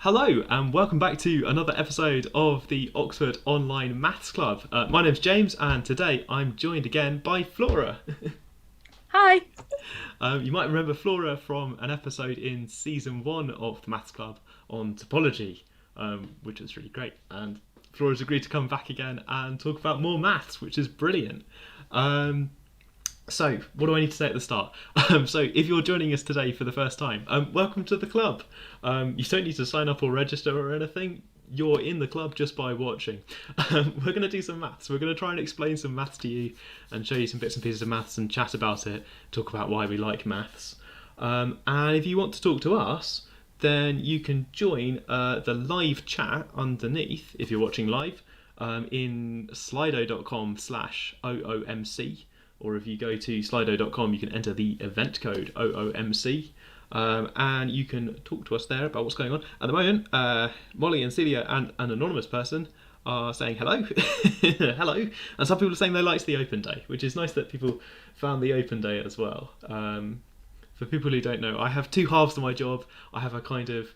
Hello and welcome back to another episode of the Oxford Online Maths Club. My name's James and today I'm joined again by Flora. Hi. You might remember Flora from an episode in season 1 of the Maths Club on topology, which was really great. And Flora's agreed to come back again and talk about more maths, which is brilliant. So, what do I need to say at the start? So, if you're joining us today for the first time, welcome to the club. You don't need to sign up or register or anything. You're in the club just by watching. We're going to do some maths. We're going to try and explain some maths to you and show you some bits and pieces of maths and chat about it, talk about why we like maths. And if you want to talk to us, then you can join the live chat underneath, if you're watching live, in slido.com/OOMC. Or if you go to slido.com, you can enter the event code OOMC, and you can talk to us there about what's going on. At the moment, Molly and Celia and an anonymous person are saying hello. Hello. And some people are saying they liked the open day, which is nice that people found the open day as well. For people who don't know, I have two halves to my job. I have a kind of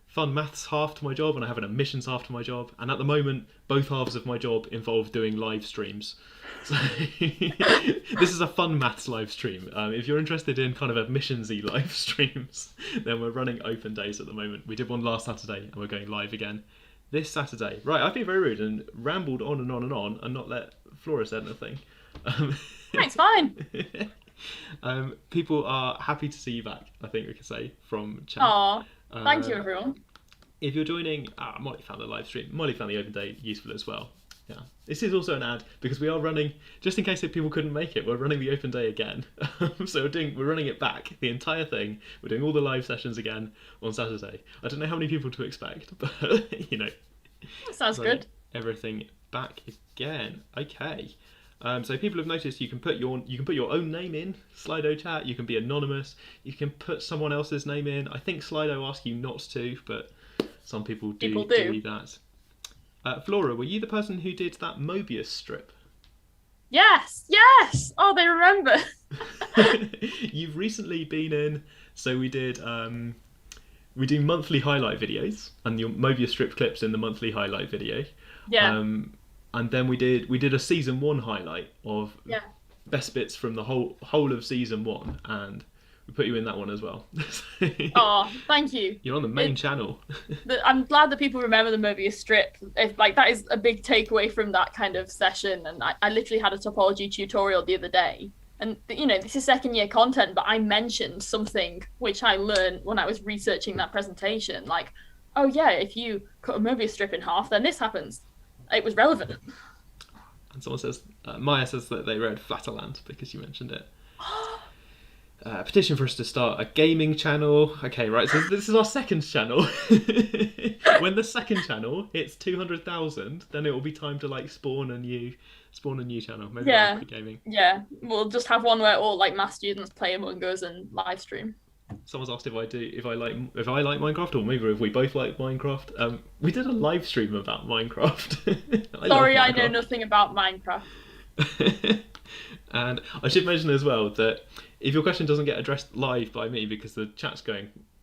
fun maths half to my job and I have an admissions half to my job, and at the moment both halves of my job involve doing live streams. So this is a fun maths live stream. If you're interested in kind of admissions-y live streams, then we're running open days at the moment. We did one last Saturday and we're going live again this Saturday. Right, I've been very rude and rambled on and on and on and not let Flora say anything. It's fine. People are happy to see you back, I think we can say, from chat. Aw, thank you everyone. If you're joining, Molly found the live stream. Molly found the open day useful as well. Yeah, this is also an ad because we are running, just in case if people couldn't make it, we're running the open day again. So we're running it back, the entire thing. We're doing all the live sessions again on Saturday. I don't know how many people to expect, but Sounds good. Everything back again. Okay. So people have noticed you can put your own name in Slido chat. You can be anonymous. You can put someone else's name in. I think Slido asks you not to, but some people do that. Flora, were you the person who did that Mobius strip? Yes. Oh, they remember. You've recently been in. So we do monthly highlight videos, and your Mobius strip clips in the monthly highlight video. Yeah. And then we did a season 1 highlight of best bits from the whole of season 1, and we put you in that one as well. Oh, thank you. You're on the main channel. I'm glad that people remember the Mobius strip. That is a big takeaway from that kind of session. And I literally had a topology tutorial the other day. And this is second year content, but I mentioned something which I learned when I was researching that presentation. Like, oh yeah, if you cut a Mobius strip in half, then this happens. It was relevant. And someone says, Maya says that they read Flatterland because you mentioned it. Petition for us to start a gaming channel. Okay, right, so this is our second channel. When the second channel hits 200,000, then it will be time to spawn a new channel. Maybe for gaming. Yeah, we'll just have one where all math students play Among Us and live stream. Someone's asked if I like Minecraft, or maybe if we both like Minecraft. We did a live stream about Minecraft. Sorry, I know nothing about Minecraft. And I should mention as well that if your question doesn't get addressed live by me because the chat's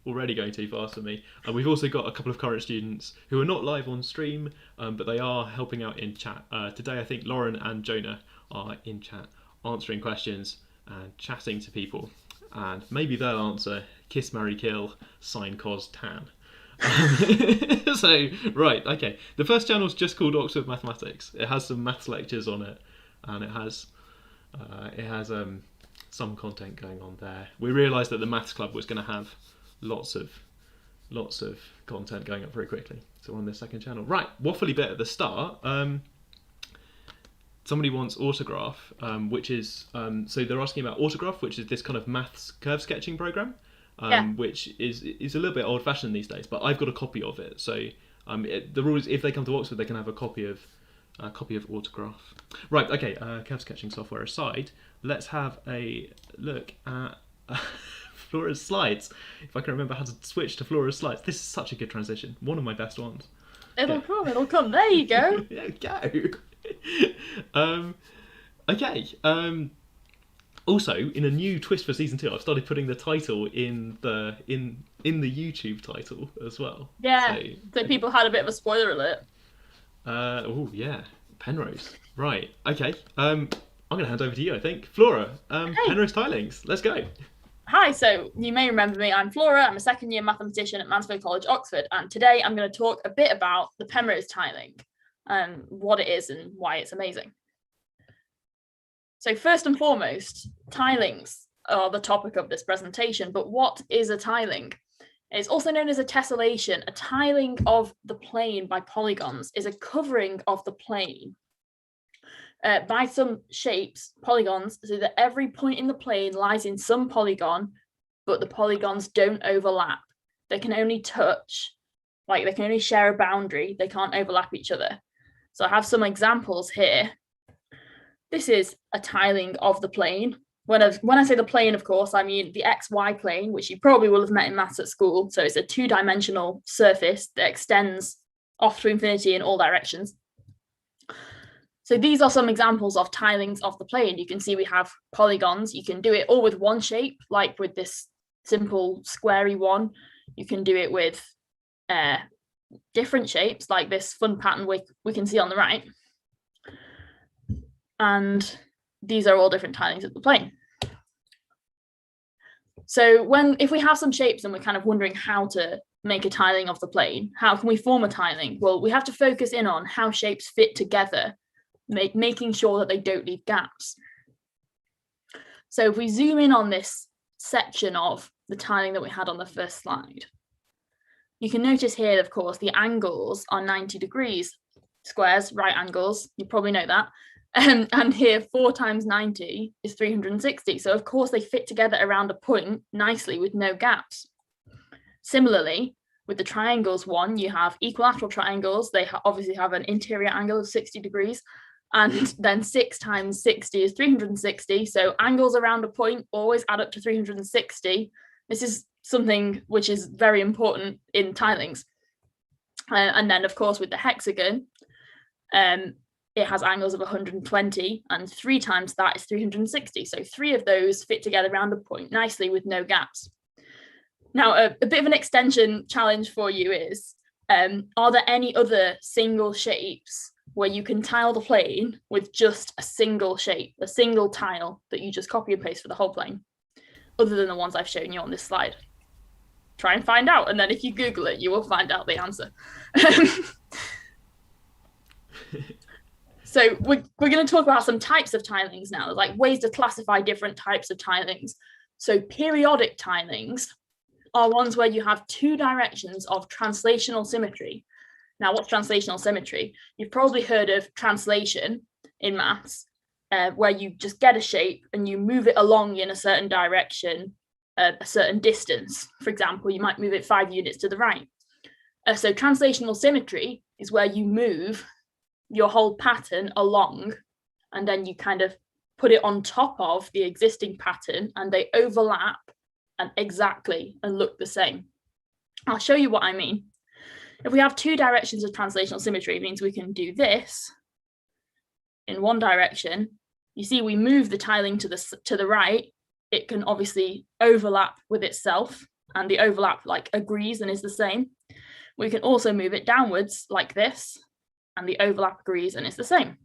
already going too fast for me, and we've also got a couple of current students who are not live on stream, but they are helping out in chat. Today I think Lauren and Jonah are in chat answering questions and chatting to people. And maybe they'll answer kiss, marry, kill, sine, cos, tan. So, right, okay. The first channel's just called Oxford Mathematics. It has some maths lectures on it, and it has some content going on there. We realised that the Maths Club was going to have lots of content going up very quickly. So we're on this second channel. Right, waffly bit at the start. Somebody wants autograph, which is so they're asking about autograph, which is this kind of maths curve sketching program, which is a little bit old-fashioned these days. But I've got a copy of it, so the rule is if they come to Oxford, they can have a copy of autograph. Right, okay. Curve sketching software aside, let's have a look at Flora's slides. If I can remember how to switch to Flora's slides, this is such a good transition. One of my best ones. It'll come. There you go. There you go. Okay. Also, in a new twist for season 2, I've started putting the title in the YouTube title as well. Yeah. So, So people had a bit of a spoiler alert. oh yeah, Penrose. Right. Okay. I'm gonna hand over to you. I think Flora. Hey. Penrose tilings. Let's go. Hi, so you may remember me. I'm Flora. I'm a second year mathematician at Mansfield College, Oxford, and today I'm going to talk a bit about the Penrose tiling and what it is and why it's amazing. So first and foremost, tilings are the topic of this presentation, but what is a tiling? It's also known as a tessellation. A tiling of the plane by polygons is a covering of the plane by some shapes, polygons, so that every point in the plane lies in some polygon, but the polygons don't overlap. They can only touch, like they can only share a boundary. They can't overlap each other. So I have some examples here. This is a tiling of the plane. When I say the plane, of course, I mean the XY plane, which you probably will have met in maths at school. So it's a two-dimensional surface that extends off to infinity in all directions. So these are some examples of tilings of the plane. You can see we have polygons. You can do it all with one shape, like with this simple squarey one. You can do it with different shapes, like this fun pattern we can see on the right. And these are all different tilings of the plane. So if we have some shapes and we're kind of wondering how to make a tiling of the plane, how can we form a tiling? Well, we have to focus in on how shapes fit together, making sure that they don't leave gaps. So if we zoom in on this section of the tiling that we had on the first slide, you can notice here, of course, the angles are 90 degrees. Squares, right angles, you probably know that. And here 4 times 90 is 360. So of course they fit together around a point nicely with no gaps. Similarly, with the triangles one, you have equilateral triangles. They obviously have an interior angle of 60 degrees. And then 6 times 60 is 360. So angles around a point always add up to 360. This is something which is very important in tilings. And then, of course, with the hexagon, it has angles of 120, and 3 times that is 360. So 3 of those fit together around a point nicely with no gaps. Now, a bit of an extension challenge for you is, are there any other single shapes where you can tile the plane with just a single shape, a single tile that you just copy and paste for the whole plane, other than the ones I've shown you on this slide? Try and find out, and then if you Google it, you will find out the answer. So we're going to talk about some types of tilings now, like ways to classify different types of tilings. So periodic tilings are ones where you have 2 directions of translational symmetry. Now, what's translational symmetry? You've probably heard of translation in maths, where you just get a shape and you move it along in a certain direction, a certain distance. For example, you might move it 5 units to the right. So translational symmetry is where you move your whole pattern along, and then you kind of put it on top of the existing pattern, and they overlap and exactly and look the same. I'll show you what I mean. If we have 2 directions of translational symmetry, it means we can do this in one direction. You see, we move the tiling to the right. It can obviously overlap with itself, and the overlap like agrees and is the same. We can also move it downwards like this, and the overlap agrees and it's the same.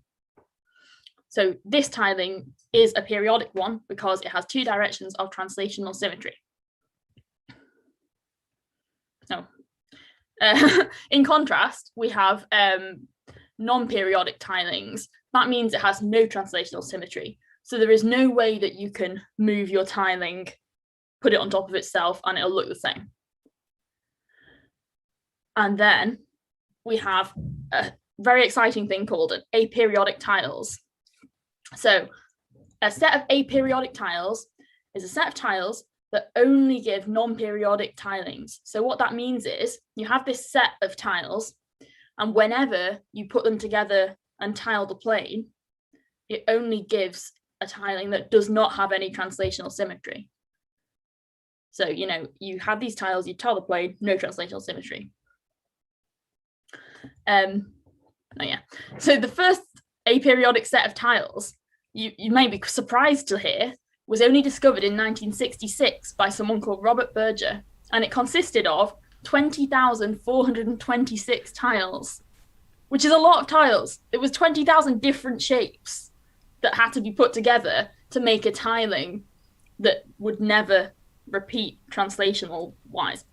So this tiling is a periodic one because it has 2 directions of translational symmetry. No. In contrast, we have non-periodic tilings. That means it has no translational symmetry. So there is no way that you can move your tiling, put it on top of itself, and it'll look the same. And then we have a very exciting thing called an aperiodic tiles. So a set of aperiodic tiles is a set of tiles that only give non-periodic tilings. So what that means is you have this set of tiles, and whenever you put them together and tile the plane, it only gives a tiling that does not have any translational symmetry. So, you know, you have these tiles, you tile the plane, no translational symmetry. So the first aperiodic set of tiles, you may be surprised to hear, was only discovered in 1966 by someone called Robert Berger, and it consisted of 20,426 tiles, which is a lot of tiles. It was 20,000 different shapes that had to be put together to make a tiling that would never repeat translational wise.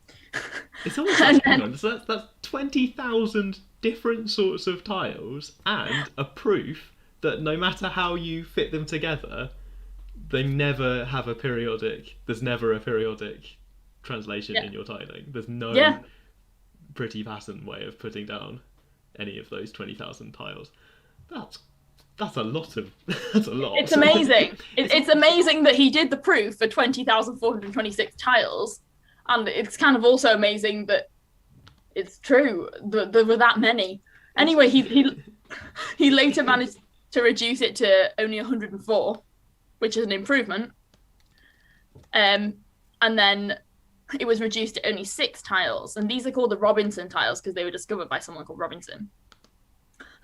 It's almost like, hang on, so that's 20,000 different sorts of tiles and a proof that no matter how you fit them together, they never have a periodic. There's never a periodic translation in your tiling. There's no pretty pattern way of putting down any of those 20,000 tiles. That's a lot of. That's a lot. It's amazing. It's amazing that he did the proof for 20,426 tiles, and it's kind of also amazing that it's true that there were that many. Anyway, he later managed to reduce it to only 104, which is an improvement. And then it was reduced to only 6 tiles, and these are called the Robinson tiles because they were discovered by someone called Robinson.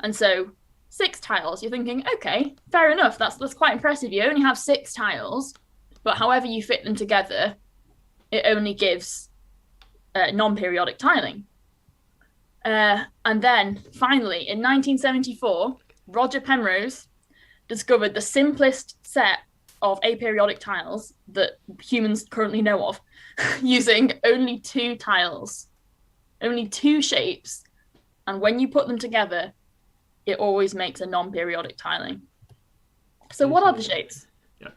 And so 6 tiles, you're thinking, okay, fair enough, that's quite impressive. You only have 6 tiles, but however you fit them together, it only gives non-periodic tiling. And then finally, in 1974, Roger Penrose discovered the simplest set of aperiodic tiles that humans currently know of, using only 2 tiles, only 2 shapes, and when you put them together, it always makes a non-periodic tiling. So what are the shapes? Yeah.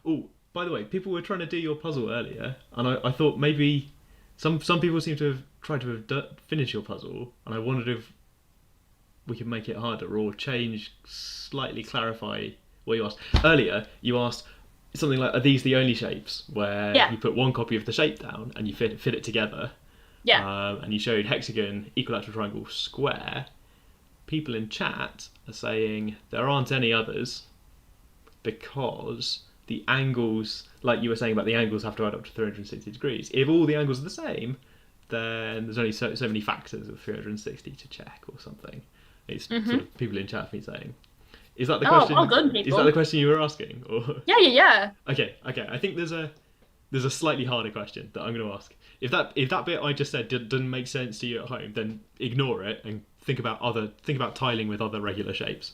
Oh, by the way, people were trying to do your puzzle earlier, and I thought maybe some people seem to have tried to have finished your puzzle, and I wondered if we could make it harder or slightly clarify what you asked. Earlier, you asked something like, are these the only shapes where you put one copy of the shape down and you fit it together? Yeah. And you showed hexagon, equilateral triangle, square. People in chat are saying there aren't any others because the angles, like you were saying about the angles, have to add up to 360 degrees. If all the angles are the same, then there's only so many factors of 360 to check or something. It's sort of people in chat me saying. Is that the question? Well done, people. Is that the question you were asking? Or? Yeah. Okay. I think there's a slightly harder question that I'm going to ask. If that bit I just said doesn't make sense to you at home, then ignore it and think about tiling with other regular shapes.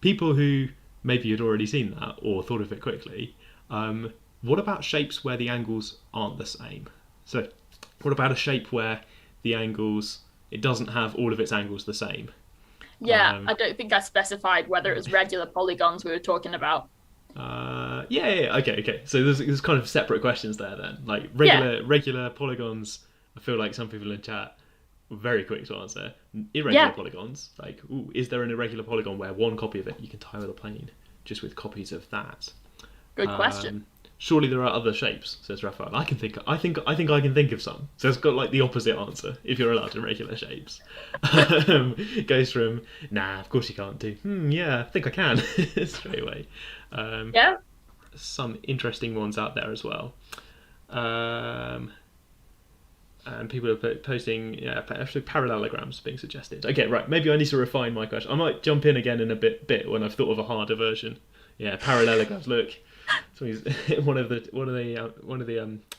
People who maybe had already seen that or thought of it quickly. What about shapes where the angles aren't the same? So, what about a shape where the angles, it doesn't have all of its angles the same? Yeah, I don't think I specified whether it was regular polygons we were talking about. Okay. So there's kind of separate questions there then. Like regular polygons, I feel like some people in chat were very quick to answer. Irregular polygons, like, is there an irregular polygon where one copy of it you can tile the plane just with copies of that? Good question. Surely there are other shapes, says Raphael. I think I can think of some. So it's got like the opposite answer if you're allowed irregular shapes. Goes from of course you can't do. I think I can straight away. Some interesting ones out there as well. And people are posting actually parallelograms being suggested. Okay, right. Maybe I need to refine my question. I might jump in again in a bit when I've thought of a harder version. Yeah, parallelograms. Look. So one of the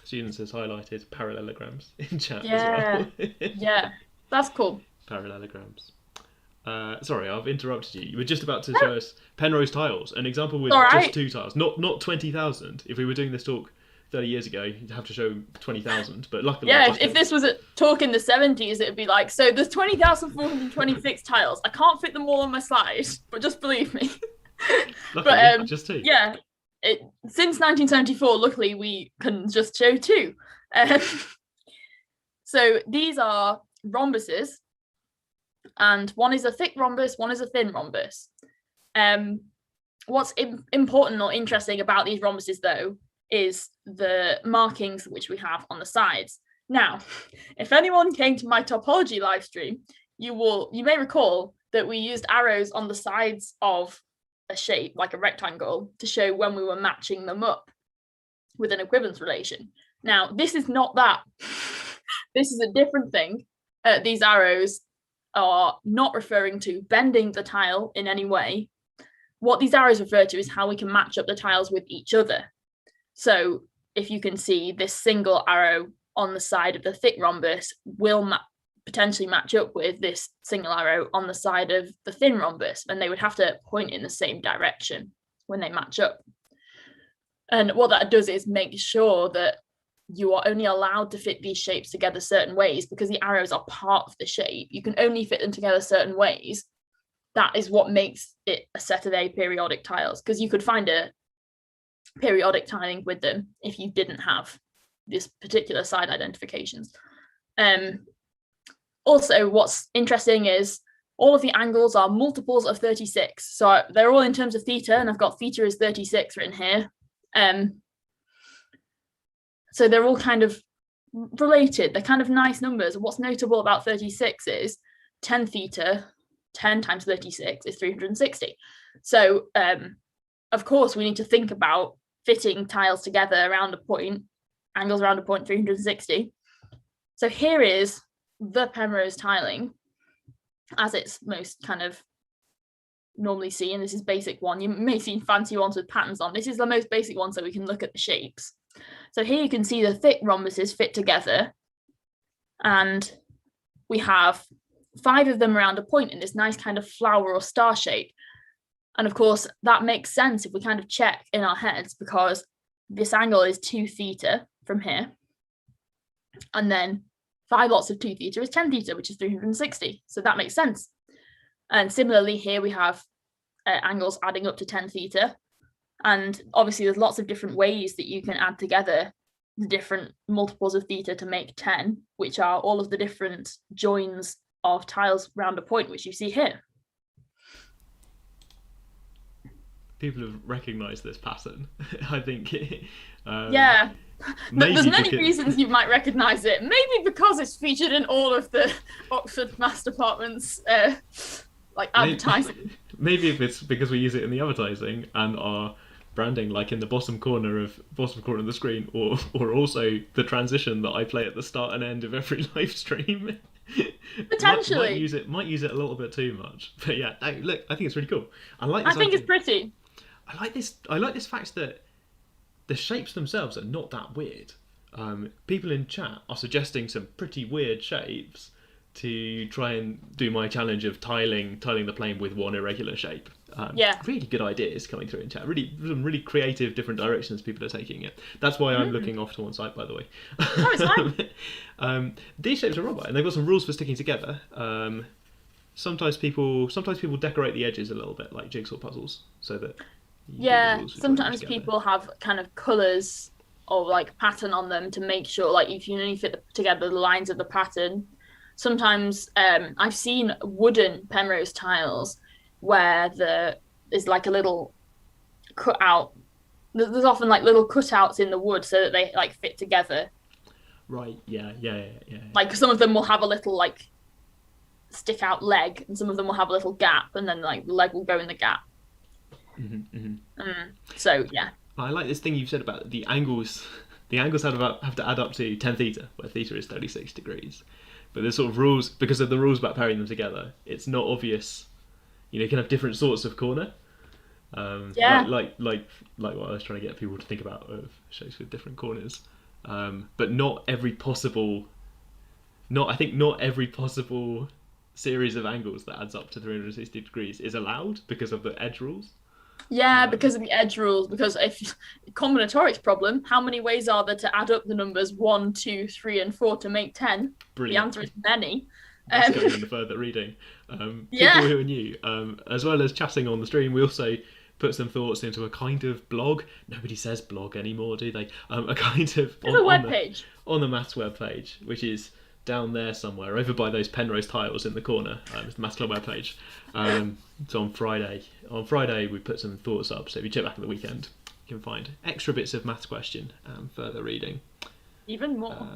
students has highlighted parallelograms in chat as well. Yeah, that's cool. Parallelograms. Sorry, I've interrupted you. You were just about to show us Penrose tiles, an example with just 2 tiles, not 20,000. If we were doing this talk 30 years ago, you'd have to show 20,000. But luckily, if this was a talk in the 70s, it'd be like, so there's 20,426 tiles. I can't fit them all on my slide, but just believe me. Luckily, but just 2. Yeah. Since 1974, luckily, we can just show 2. So these are rhombuses, and one is a thick rhombus, one is a thin rhombus. What's important or interesting about these rhombuses, though, is the markings which we have on the sides. Now, if anyone came to my topology live stream, you may recall that we used arrows on the sides of a shape, like a rectangle, to show when we were matching them up with an equivalence relation. Now, this is not that. This is a different thing. These arrows are not referring to bending the tile in any way. what these arrows refer to is how we can match up the tiles with each other. So if you can see, this single arrow on the side of the thick rhombus will potentially match up with this single arrow on the side of the thin rhombus, and they would have to point in the same direction when they match up. And what that does is make sure that you are only allowed to fit these shapes together certain ways, because the arrows are part of the shape. You can only fit them together certain ways. That is what makes it a set of aperiodic tiles, because you could find a periodic tiling with them if you didn't have this particular side identifications. Also, what's interesting is all of the angles are multiples of 36. So they're all in terms of theta, and I've got theta as 36 written here. So they're all kind of related. They're kind of nice numbers. And what's notable about 36 is 10 theta, 10 times 36 is 360. So, of course, we need to think about fitting tiles together around a point, angles around a point, 360. So here is the Penrose tiling as it's most kind of normally seen. This is basic one. You may see fancy ones with patterns on. This is the most basic one, so we can look at the shapes. So here you can see the thick rhombuses fit together, and we have 5 of them around a point in this nice kind of flower or star shape. And of course, that makes sense if we kind of check in our heads, because this angle is 2 theta from here. And then 5 lots of 2 theta is 10 theta, which is 360. So that makes sense. And similarly, here we have angles adding up to 10 theta. And obviously, there's lots of different ways that you can add together the different multiples of theta to make 10, which are all of the different joins of tiles round a point, which you see here. People have recognised this pattern. I think. Yeah. There's many reasons you might recognise it. Maybe because it's featured in all of the Oxford Maths Department's advertising. Maybe if it's because we use it in the advertising and our branding, like in the bottom corner of the screen, or also the transition that I play at the start and end of every live stream. Potentially. might use it a little bit too much. But yeah, look, I think it's really cool. I think it's pretty. I like this fact that the shapes themselves are not that weird. People in chat are suggesting some pretty weird shapes to try and do my challenge of tiling the plane with one irregular shape. Really good ideas coming through in chat. Really creative, different directions people are taking it. That's why I'm looking off to one side, by the way. Oh, it's fine. These shapes are right, and they've got some rules for sticking together. Sometimes people decorate the edges a little bit, like jigsaw puzzles, so that. Sometimes people have kind of colours or like pattern on them to make sure, like, if you only fit together the lines of the pattern. Sometimes I've seen wooden Penrose tiles where there is like a little cutout. There's often like little cutouts in the wood so that they like fit together. Right. Yeah. Like some of them will have a little like stick out leg, and some of them will have a little gap, and then like the leg will go in the gap. So yeah. I like this thing you've said about the angles. The angles have to add up to 10 theta, where theta is 36 degrees. But there's sort of rules, because of the rules about pairing them together, it's not obvious. You can have different sorts of corner. Like what I was trying to get people to think about of shapes with different corners. But not every possible series of angles that adds up to 360 degrees is allowed because of the edge rules. Yeah, because of the edge rules. Because if combinatorics problem, how many ways are there to add up the numbers 1, 2, 3, and 4 to make 10? Brilliant. The answer is many. That's going into further reading. People who are new, as well as chatting on the stream, we also put some thoughts into a kind of blog. Nobody says blog anymore, do they? A kind of webpage on the Maths webpage, which is down there somewhere, over by those Penrose tiles in the corner. It's the Maths Club webpage. It's on Friday. On Friday, we put some thoughts up, so if you check back at the weekend, you can find extra bits of maths question and further reading. Even more.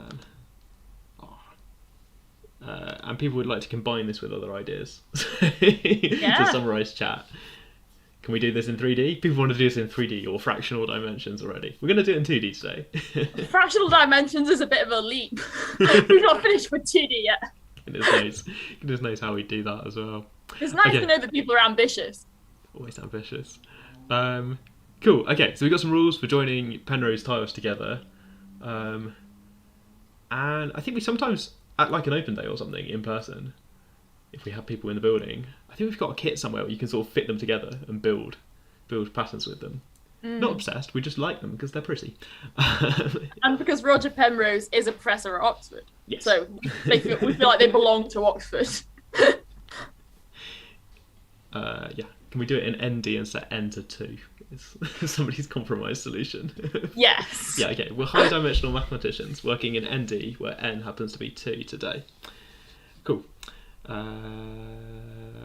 And people would like to combine this with other ideas. To summarise chat. Can we do this in 3D? People want to do this in 3D or fractional dimensions already. We're going to do it in 2D today. Fractional dimensions is a bit of a leap. We've not finished with 2D yet. Goodness knows how we do that as well. It's nice to know that people are ambitious. Always ambitious. Cool. Okay, so we've got some rules for joining Penrose tiles together. And I think we sometimes, at like an open day or something in person, if we have people in the building, I think we've got a kit somewhere where you can sort of fit them together and build patterns with them. Not obsessed, we just like them because they're pretty. And because Roger Penrose is a professor at Oxford. Yes. So we feel like they belong to Oxford. Yeah. Can we do it in ND and set N to 2? It's somebody's compromise solution. Yes. Yeah, okay. We're high dimensional mathematicians working in ND where N happens to be 2 today. Cool.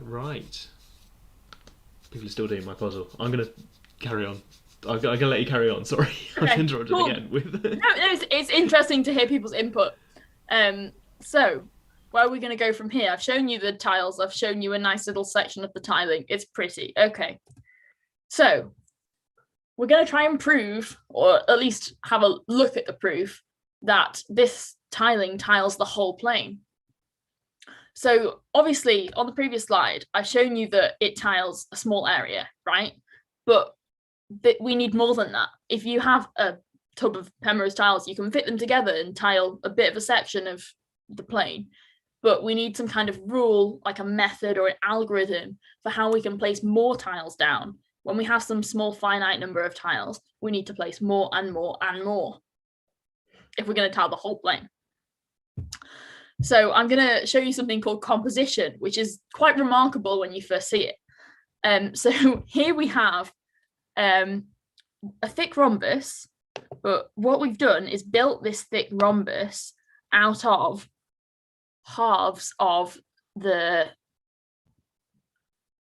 Right. People are still doing my puzzle. I'm going to carry on. I'm going to let you carry on. Sorry. Okay, I've interrupted cool. again. No, it's interesting to hear people's input. So, where are we going to go from here? I've shown you the tiles. I've shown you a nice little section of the tiling. It's pretty. Okay. So, we're going to try and prove, or at least have a look at the proof, that this tiling tiles the whole plane. So, obviously, on the previous slide, I've shown you that it tiles a small area, right? But we need more than that. If you have a tub of Penrose tiles, you can fit them together and tile a bit of a section of the plane. But we need some kind of rule, like a method or an algorithm for how we can place more tiles down. When we have some small finite number of tiles, we need to place more and more and more if we're going to tile the whole plane. So I'm going to show you something called composition, which is quite remarkable when you first see it. So here we have a thick rhombus, but what we've done is built this thick rhombus out of halves of the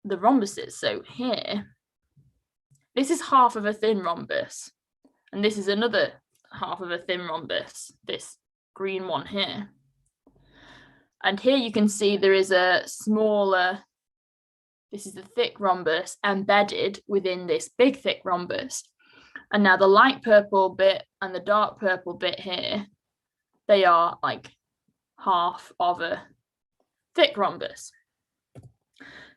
rhombuses. So here, this is half of a thin rhombus, and this is another half of a thin rhombus, this green one here. And here you can see there is a smaller, this is the thick rhombus embedded within this big thick rhombus. And now the light purple bit and the dark purple bit here, they are like half of a thick rhombus.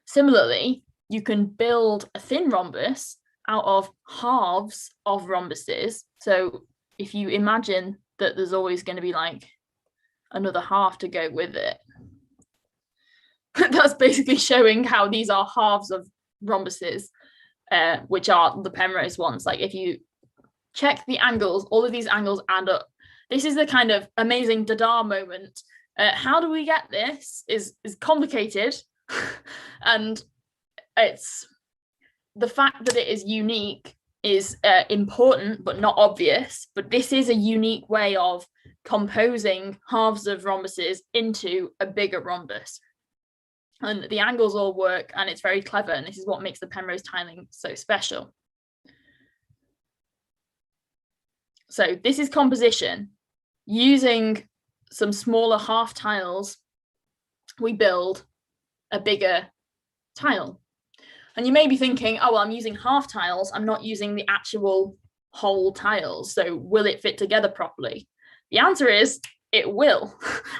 Similarly, you can build a thin rhombus out of halves of rhombuses. So if you imagine that there's always going to be like another half to go with it, that's basically showing how these are halves of rhombuses, which are the Penrose ones. Like if you check the angles, all of these angles add up. This is the kind of amazing Dada moment. How do we get this is complicated. And it's the fact that it is unique is important but not obvious. But this is a unique way of composing halves of rhombuses into a bigger rhombus. And the angles all work, and it's very clever, and this is what makes the Penrose tiling so special. So this is composition. Using some smaller half tiles, we build a bigger tile. And you may be thinking, oh, well, I'm using half tiles, I'm not using the actual whole tiles, so will it fit together properly? The answer is it will,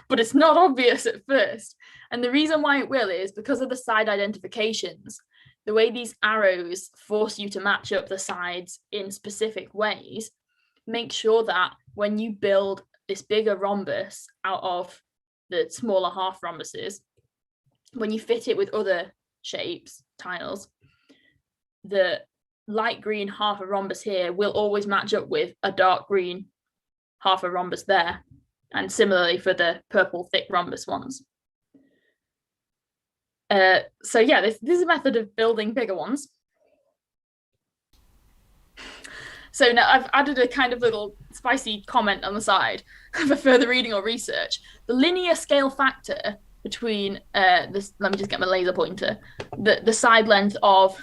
but it's not obvious at first. And the reason why it will is because of the side identifications. The way these arrows force you to match up the sides in specific ways, make sure that when you build this bigger rhombus out of the smaller half rhombuses, when you fit it with other shapes, tiles, the light green half a rhombus here will always match up with a dark green half a rhombus there. And similarly for the purple thick rhombus ones. So yeah, this is a method of building bigger ones. So now I've added a kind of little spicy comment on the side for further reading or research. The linear scale factor between this, let me just get my laser pointer, the side length of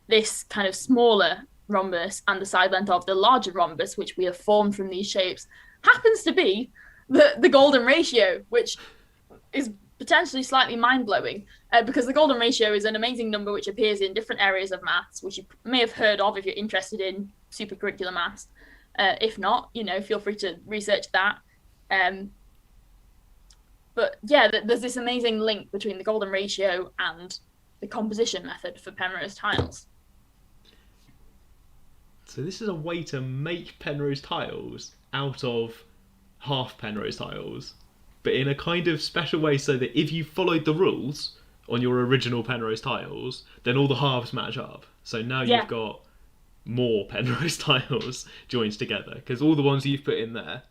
this kind of smaller rhombus and the side length of the larger rhombus, which we have formed from these shapes, happens to be the golden ratio, which is potentially slightly mind-blowing because the golden ratio is an amazing number which appears in different areas of maths, which you may have heard of if you're interested in supercurricular maths. If not, feel free to research that. But yeah, there's this amazing link between the golden ratio and the composition method for Penrose tiles. So this is a way to make Penrose tiles out of half Penrose tiles, but in a kind of special way, so that if you followed the rules on your original Penrose tiles, then all the halves match up. So now Yeah. you've got more Penrose tiles joined together, because all the ones you've put in there,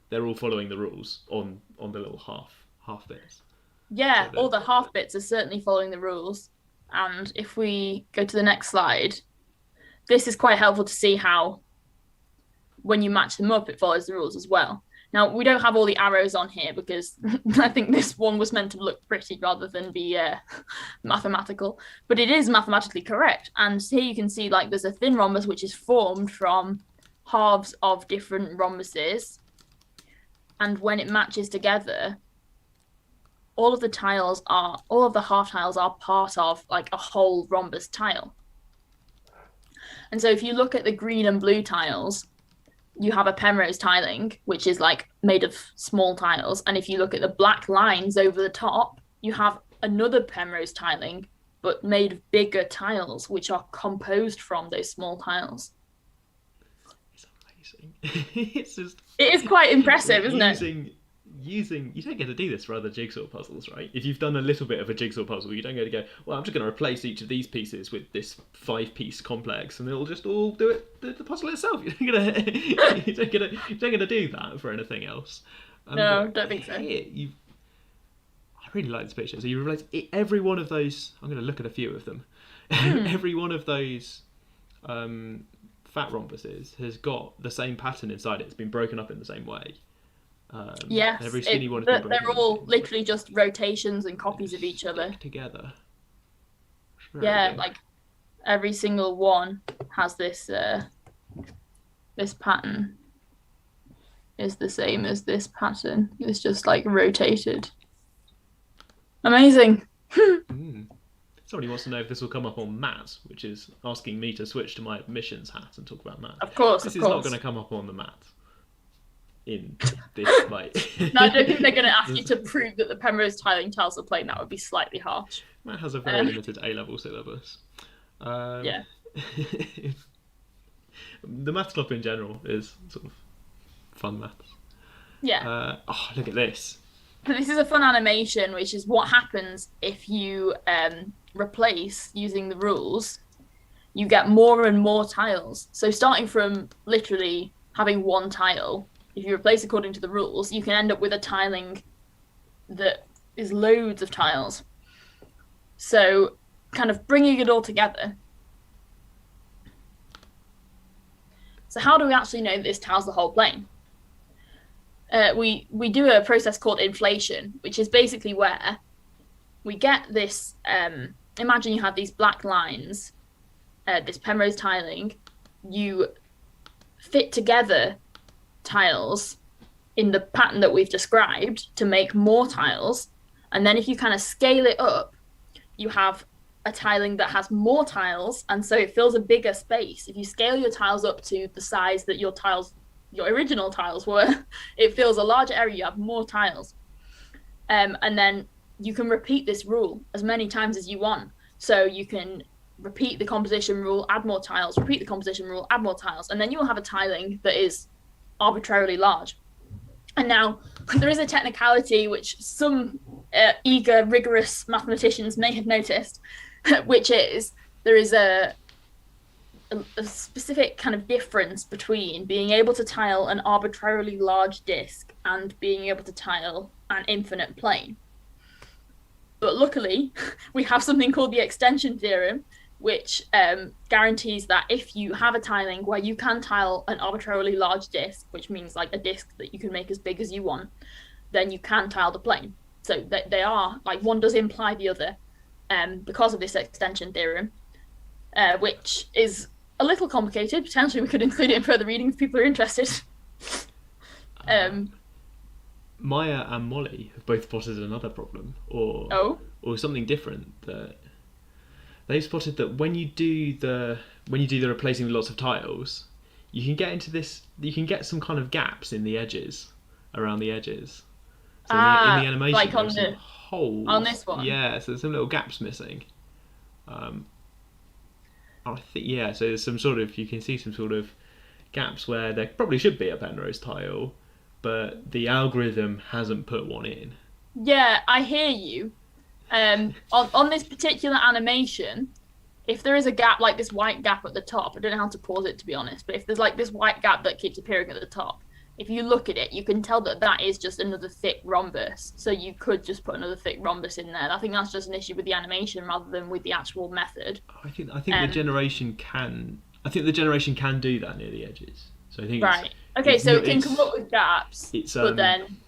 they're all following the rules on the little half bits. Yeah, So all the half bits are certainly following the rules. And if we go to the next slide, this is quite helpful to see how, when you match them up, it follows the rules as well. Now, we don't have all the arrows on here because I think this one was meant to look pretty rather than be mathematical. But it is mathematically correct. And here you can see like there's a thin rhombus which is formed from halves of different rhombuses. And when it matches together, all of the half tiles are part of like a whole rhombus tile. And so if you look at the green and blue tiles, you have a Penrose tiling, which is like made of small tiles. And if you look at the black lines over the top, you have another Penrose tiling, but made of bigger tiles, which are composed from those small tiles. It's amazing. It's just... It is quite impressive, isn't it? You don't get to do this for other jigsaw puzzles, right? If you've done a little bit of a jigsaw puzzle, you don't get to go, well, I'm just going to replace each of these pieces with this 5-piece complex, and it'll just all do it, the puzzle itself. You don't get to do that for anything else. No, don't think so. I really like this picture. So you replace every one of those. I'm going to look at a few of them. Every one of those fat rhombuses has got the same pattern inside it. It's been broken up in the same way. Yes, every skinny one has been they're broken all literally just rotations and copies of each other together. Yeah, good. like every single one has this this pattern is the same as this pattern. It's just like rotated. Amazing. Somebody wants to know if this will come up on Matt, which is asking me to switch to my admissions hat and talk about Matt. Of course, this of is course. not going to come up on the Matt. In this, like... No, I don't think they're going to ask you to prove that the Penrose tiling tiles are plain. That would be slightly harsh. Matt has a very limited A-level syllabus. Yeah. The maths club in general is sort of fun maths. Yeah. Look at this. So this is a fun animation, which is what happens if you replace using the rules. You get more and more tiles. So starting from literally having one tile, if you replace according to the rules, you can end up with a tiling that is loads of tiles. So kind of bringing it all together. So how do we actually know that this tiles the whole plane? We do a process called inflation, which is basically where we get this, imagine you have these black lines, this Penrose tiling, you fit together tiles in the pattern that we've described to make more tiles, and then if you kind of scale it up, you have a tiling that has more tiles, and so it fills a bigger space. If you scale your tiles up to the size that your original tiles were, it fills a larger area, you have more tiles. And then you can repeat this rule as many times as you want. So you can repeat the composition rule, add more tiles, repeat the composition rule, add more tiles, and then you will have a tiling that is arbitrarily large. And now there is a technicality which some eager, rigorous mathematicians may have noticed, which is there is a specific kind of difference between being able to tile an arbitrarily large disk and being able to tile an infinite plane. But luckily, we have something called the extension theorem, which guarantees that if you have a tiling where you can tile an arbitrarily large disk, which means like a disk that you can make as big as you want, then you can tile the plane. So they are, like, one does imply the other because of this extension theorem, which is a little complicated. Potentially we could include it in further reading if people are interested. Maya and Molly have both spotted another problem, or something different. That they've spotted that when you do the replacing with lots of tiles, you can get into this. You can get some kind of gaps in the edges, around the edges. So in the animation, like on there's some holes. On this one, yeah. So there's some little gaps missing. I think, yeah, so there's some sort of, you can see some sort of gaps where there probably should be a Penrose tile, but the algorithm hasn't put one in. Yeah, I hear you. On this particular animation, if there is a gap like this white gap at the top, I don't know how to pause it to be honest, but if there's like this white gap that keeps appearing at the top, if you look at it, you can tell that that is just another thick rhombus. So you could just put another thick rhombus in there. I think that's just an issue with the animation rather than with the actual method. I think the generation can. I think the generation can do that near the edges. So I think right. Okay, so it can come up with gaps, but then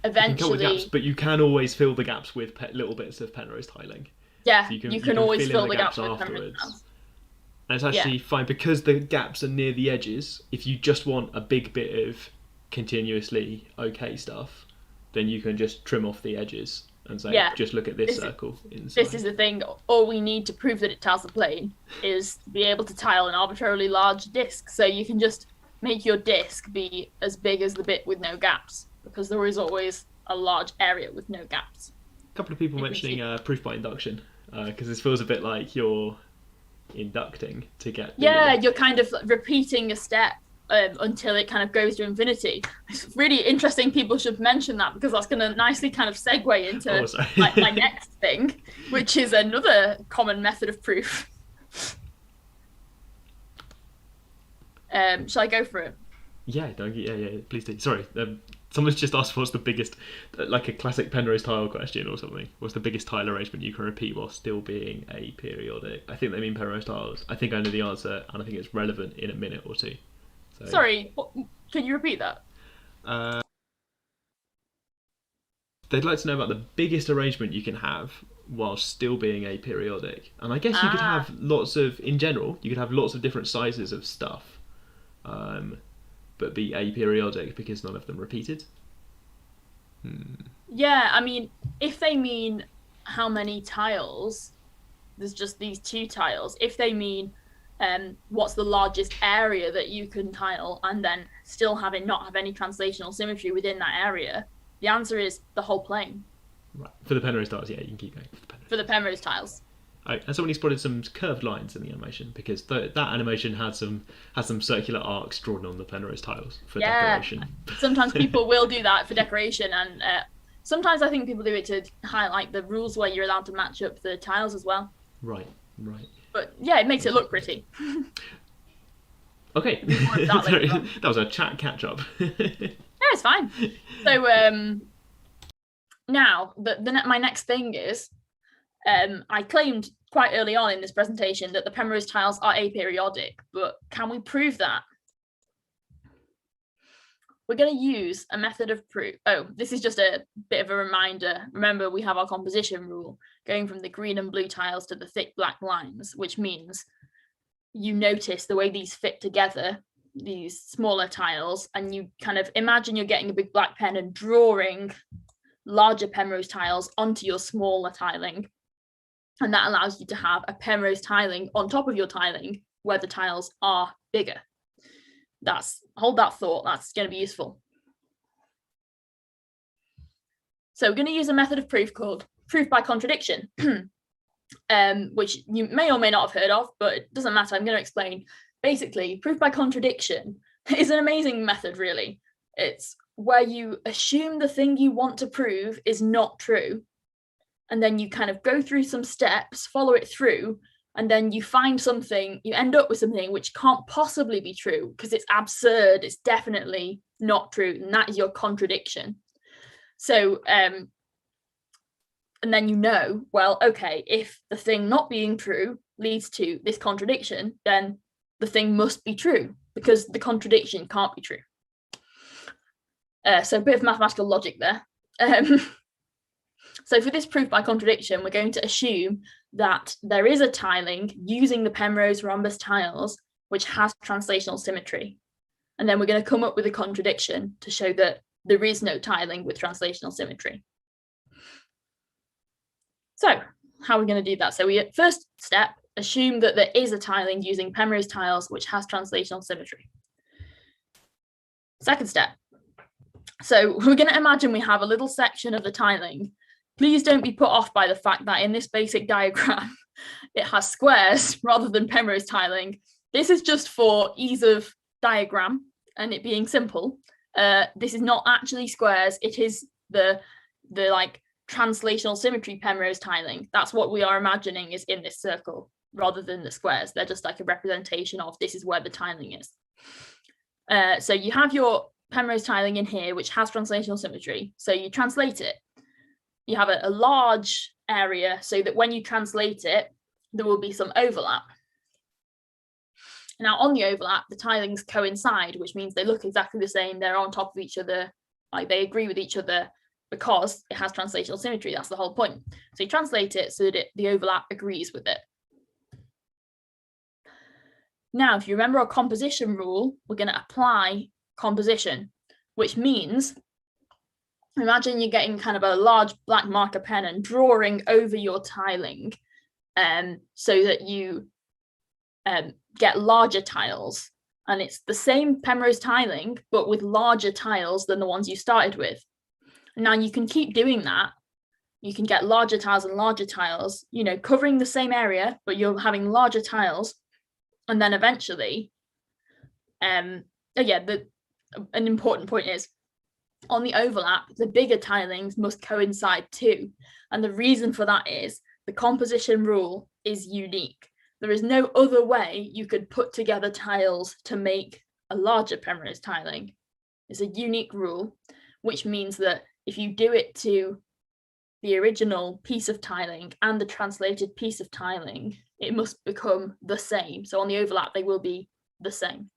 eventually, gaps, but you can always fill the gaps with little bits of Penrose tiling. Yeah, so you can always fill the gaps with afterwards. And it's actually fine because the gaps are near the edges. If you just want a big bit of continuously okay stuff, then you can just trim off the edges and say, just look at this circle inside. This is the thing. All we need to prove that it tiles the plane is to be able to tile an arbitrarily large disc. So you can just make your disc be as big as the bit with no gaps, because there is always a large area with no gaps. A couple of people mentioning proof by induction, because this feels a bit like you're inducting to get you're kind of repeating a step until it kind of goes to infinity. It's really interesting. People should mention that, because that's going to nicely kind of segue into my next thing, which is another common method of proof. Shall I go for it? Yeah, please do. Sorry, someone's just asked what's the biggest, like a classic Penrose tile question or something. What's the biggest tile arrangement you can repeat while still being aperiodic? I think they mean Penrose tiles. I think I know the answer, and I think it's relevant in a minute or two. So, sorry, can you repeat that? They'd like to know about the biggest arrangement you can have while still being aperiodic. And I guess you could have lots of, in general, you could have lots of different sizes of stuff. But be aperiodic because none of them repeated. Yeah, I mean, if they mean how many tiles, there's just these 2 tiles. If they mean what's the largest area that you can tile and then still not have any translational symmetry within that area, the answer is the whole plane. Right. For the Penrose tiles, yeah, you can keep going. For the Penrose tiles. Oh, and somebody spotted some curved lines in the animation, because that animation had some circular arcs drawn on the Penrose tiles for decoration. Sometimes people will do that for decoration, and sometimes I think people do it to highlight the rules where you're allowed to match up the tiles as well. Right. But yeah, it makes it look pretty. Okay. That was a chat catch up. No, it's fine. So now my next thing is, I claimed quite early on in this presentation that the Penrose tiles are aperiodic, but can we prove that? We're going to use a method of proof. Oh, this is just a bit of a reminder. Remember, we have our composition rule going from the green and blue tiles to the thick black lines, which means you notice the way these fit together, these smaller tiles, and you kind of imagine you're getting a big black pen and drawing larger Penrose tiles onto your smaller tiling. And that allows you to have a Penrose tiling on top of your tiling where the tiles are bigger. Hold that thought, that's going to be useful. So we're going to use a method of proof called proof by contradiction, which you may or may not have heard of, but it doesn't matter, I'm going to explain. Basically, proof by contradiction is an amazing method, really. It's where you assume the thing you want to prove is not true, and then you kind of go through some steps, follow it through, and then you find something, you end up with something which can't possibly be true because it's absurd, it's definitely not true, and that is your contradiction. So, and then you know, well, okay, if the thing not being true leads to this contradiction, then the thing must be true because the contradiction can't be true. So a bit of mathematical logic there. So for this proof by contradiction, we're going to assume that there is a tiling using the Penrose rhombus tiles, which has translational symmetry. And then we're going to come up with a contradiction to show that there is no tiling with translational symmetry. So how are we going to do that? So we, first step, assume that there is a tiling using Penrose tiles, which has translational symmetry. Second step. So we're going to imagine we have a little section of the tiling. Please don't be put off by the fact that in this basic diagram, it has squares rather than Penrose tiling. This is just for ease of diagram and it being simple. This is not actually squares. It is the like translational symmetry Penrose tiling. That's what we are imagining is in this circle rather than the squares. They're just like a representation of this is where the tiling is. So you have your Penrose tiling in here, which has translational symmetry. So you translate it. You have a large area so that when you translate it, there will be some overlap. Now on the overlap, the tilings coincide, which means they look exactly the same. They're on top of each other, like they agree with each other because it has translational symmetry. That's the whole point. So you translate it so that the overlap agrees with it. Now, if you remember our composition rule, we're going to apply composition, which means imagine you're getting kind of a large black marker pen and drawing over your tiling so that you get larger tiles. And it's the same Penrose tiling, but with larger tiles than the ones you started with. Now you can keep doing that. You can get larger tiles and larger tiles, you know, covering the same area, but you're having larger tiles. And then eventually, an important point is on the overlap, the bigger tilings must coincide too. And the reason for that is the composition rule is unique. There is no other way you could put together tiles to make a larger Penrose tiling. It's a unique rule, which means that if you do it to the original piece of tiling and the translated piece of tiling, it must become the same. So on the overlap, they will be the same.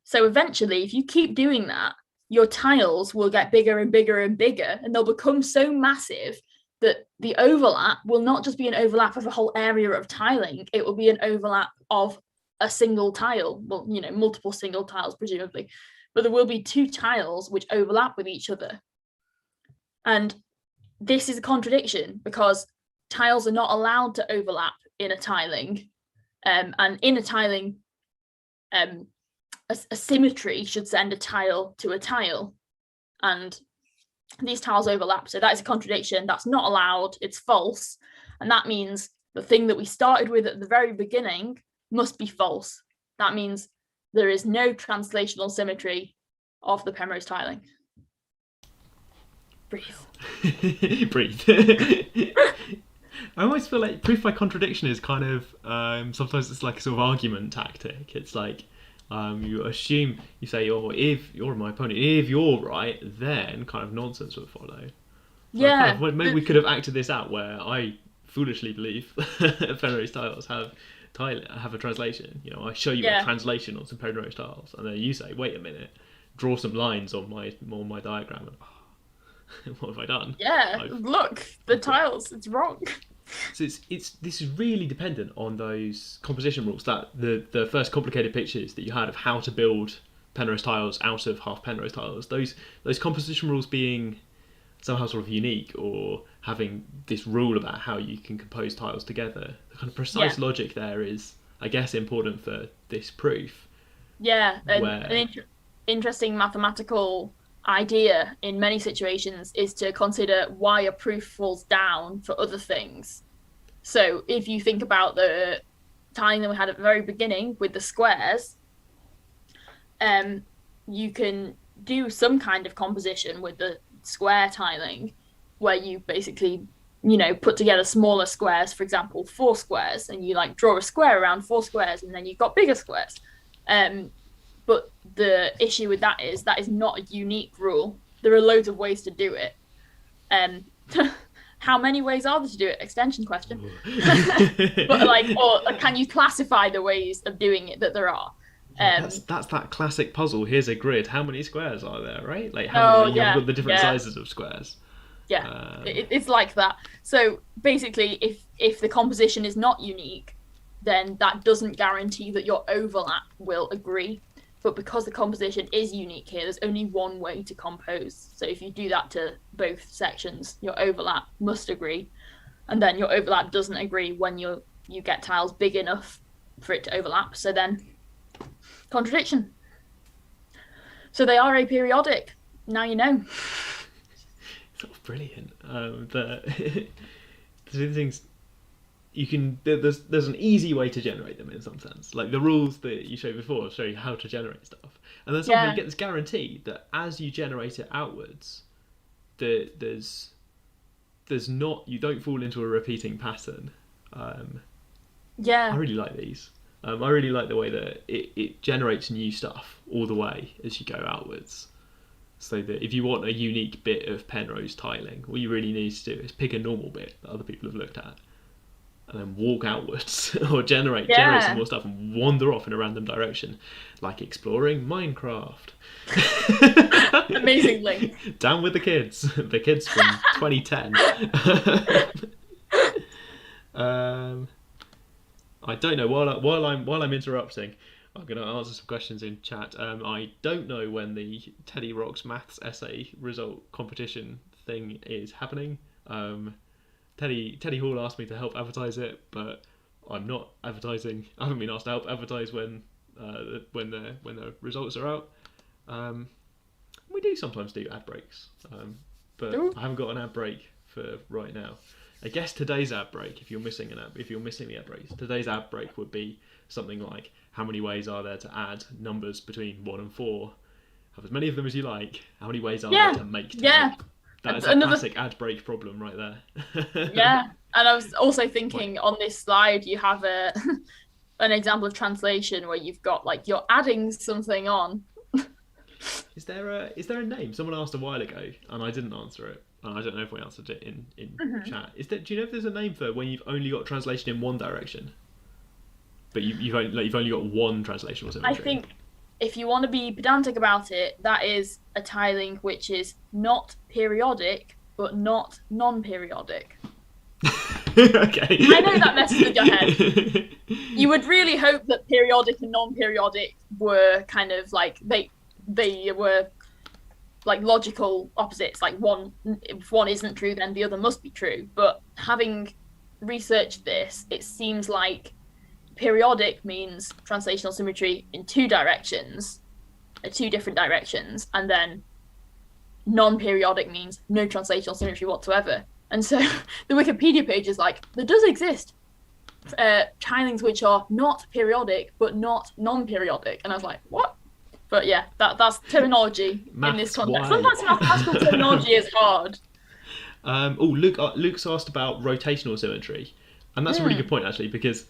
So eventually, if you keep doing that, your tiles will get bigger and bigger and bigger, and they'll become so massive that the overlap will not just be an overlap of a whole area of tiling, it will be an overlap of a single tile. Well, you know, multiple single tiles, presumably. But there will be two tiles which overlap with each other. And this is a contradiction because tiles are not allowed to overlap in a tiling. And in a tiling, a symmetry should send a tile to a tile. And these tiles overlap. So that is a contradiction. That's not allowed. It's false. And that means the thing that we started with at the very beginning must be false. That means there is no translational symmetry of the Penrose tiling. Breathe. Breathe. I always feel like proof by contradiction is kind of sometimes it's like a sort of argument tactic. It's like you assume, you say, oh, if you're my opponent, if you're right, then kind of nonsense will follow. Yeah. Kind of, maybe we could have acted this out where I foolishly believe Penrose tiles have a translation. You know, I show you a translation on some Penrose tiles, and then you say, wait a minute, draw some lines on my diagram. And, what have I done? Yeah, look, the tiles, it's wrong. So this is really dependent on those composition rules, that the first complicated pictures that you had of how to build Penrose tiles out of half Penrose tiles. Those composition rules being somehow sort of unique, or having this rule about how you can compose tiles together. The kind of precise logic there is, I guess, important for this proof. Yeah, an interesting mathematical idea in many situations is to consider why a proof falls down for other things. So if you think about the tiling that we had at the very beginning with the squares, you can do some kind of composition with the square tiling where you basically, you know, put together smaller squares, for example 4 squares, and you like draw a square around 4 squares, and then you've got bigger squares. But the issue with that is not a unique rule. There are loads of ways to do it. How many ways are there to do it? Extension question. But or can you classify the ways of doing it that there are? That's that classic puzzle. Here's a grid. How many squares are there, right? Like how many, you've got the different sizes of squares. Yeah, it's like that. So basically, if the composition is not unique, then that doesn't guarantee that your overlap will agree. But because the composition is unique here, there's only one way to compose. So if you do that to both sections, your overlap must agree. And then your overlap doesn't agree when you get tiles big enough for it to overlap. So then, contradiction. So they are aperiodic. Now you know. Sort of brilliant. the things you can. There's an easy way to generate them in some sense. Like the rules that you showed before show you how to generate stuff, and then suddenly you get this guarantee that as you generate it outwards, there's not, you don't fall into a repeating pattern. I really like these. I really like the way that it generates new stuff all the way as you go outwards. So that if you want a unique bit of Penrose tiling, all you really need to do is pick a normal bit that other people have looked at, and then walk outwards or generate some more stuff and wander off in a random direction, like exploring Minecraft. Amazing link. Down with the kids from 2010. I don't know. While I'm interrupting, I'm going to answer some questions in chat. I don't know when the Teddy Rocks maths essay result competition thing is happening. Teddy Hall asked me to help advertise it, but I'm not advertising. I haven't been asked to help advertise when the results are out. We do sometimes do ad breaks, but I haven't got an ad break for right now. I guess today's ad break, if you're missing the ad breaks, today's ad break would be something like, how many ways are there to add numbers between 1 and 4? Have as many of them as you like. How many ways are there to make 10? That is a classic ad break problem right there. Yeah, and I was also thinking on this slide you have an example of translation where you've got like you're adding something on. Is there a name? Someone asked a while ago and I didn't answer it. And I don't know if we answered it in chat. Do you know if there's a name for when you've only got translation in one direction, but you've only got one translation or something? I think if you want to be pedantic about it, that is a tiling which is not periodic but not non-periodic. Okay. I know that messes with your head. You would really hope that periodic and non-periodic were kind of like they were like logical opposites. Like if one isn't true, then the other must be true. But having researched this, it seems like periodic means translational symmetry in two directions, two different directions, and then non-periodic means no translational symmetry whatsoever. And so the Wikipedia page is like, there does exist tilings which are not periodic but not non-periodic, and I was like, what? But yeah, that's terminology in this context. Sometimes mathematical terminology is hard. Luke's asked about rotational symmetry, and that's a really good point actually, because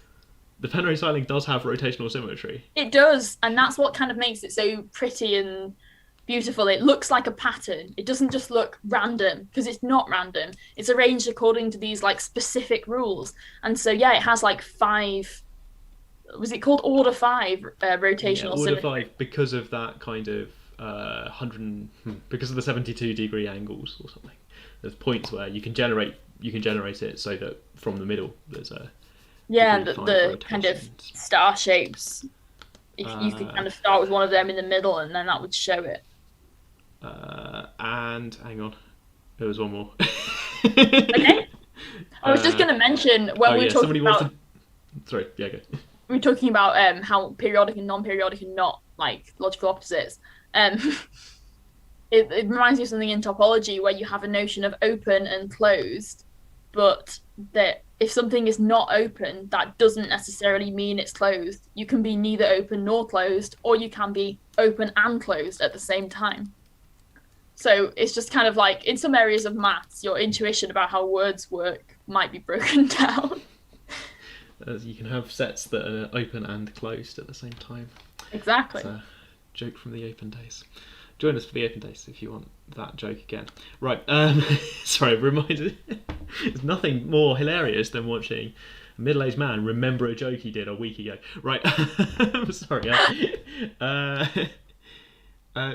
the Penrose tiling does have rotational symmetry. It does, and that's what kind of makes it so pretty and beautiful. It looks like a pattern. It doesn't just look random, because it's not random. It's arranged according to these like specific rules, and so yeah, it has like 5. Was it called Order 5 rotational symmetry? Order 5 because of that kind of because of the 72 degree angles or something. There's points where you can generate it so that from the middle there's a and the kind of star shapes. If you could kind of start with one of them in the middle, and then that would show it. And hang on, there was one more. Okay. I was just going to mention when we were talking about. Sorry, yeah, go. We were talking about how periodic and non-periodic are not like logical opposites. It reminds me of something in topology where you have a notion of open and closed, but that if something is not open, that doesn't necessarily mean it's closed. You can be neither open nor closed, or you can be open and closed at the same time. So it's just kind of like, in some areas of maths, your intuition about how words work might be broken down. As you can have sets that are open and closed at the same time. Exactly. It's a joke from the open days. Join us for the open days if you want that joke again. Right, sorry, reminded. There's nothing more hilarious than watching a middle-aged man remember a joke he did a week ago. Right, I'm sorry.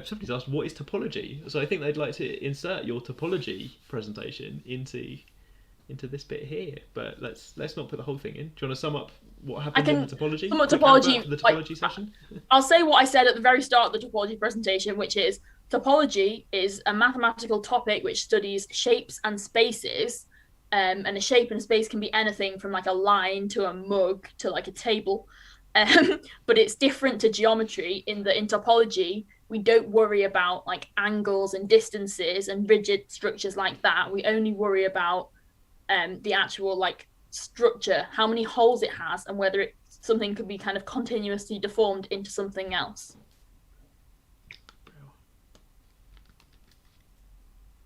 Somebody's asked, what is topology? So I think they'd like to insert your topology presentation into this bit here, but let's not put the whole thing in. Do you want to sum up what happened in the topology? Sum up topology. The topology session. I'll say what I said at the very start of the topology presentation, which is topology is a mathematical topic which studies shapes and spaces, and a shape and a space can be anything from like a line to a mug to like a table, but it's different to geometry in that in topology we don't worry about like angles and distances and rigid structures like that. We only worry about the actual like structure, how many holes it has, and whether something could be kind of continuously deformed into something else.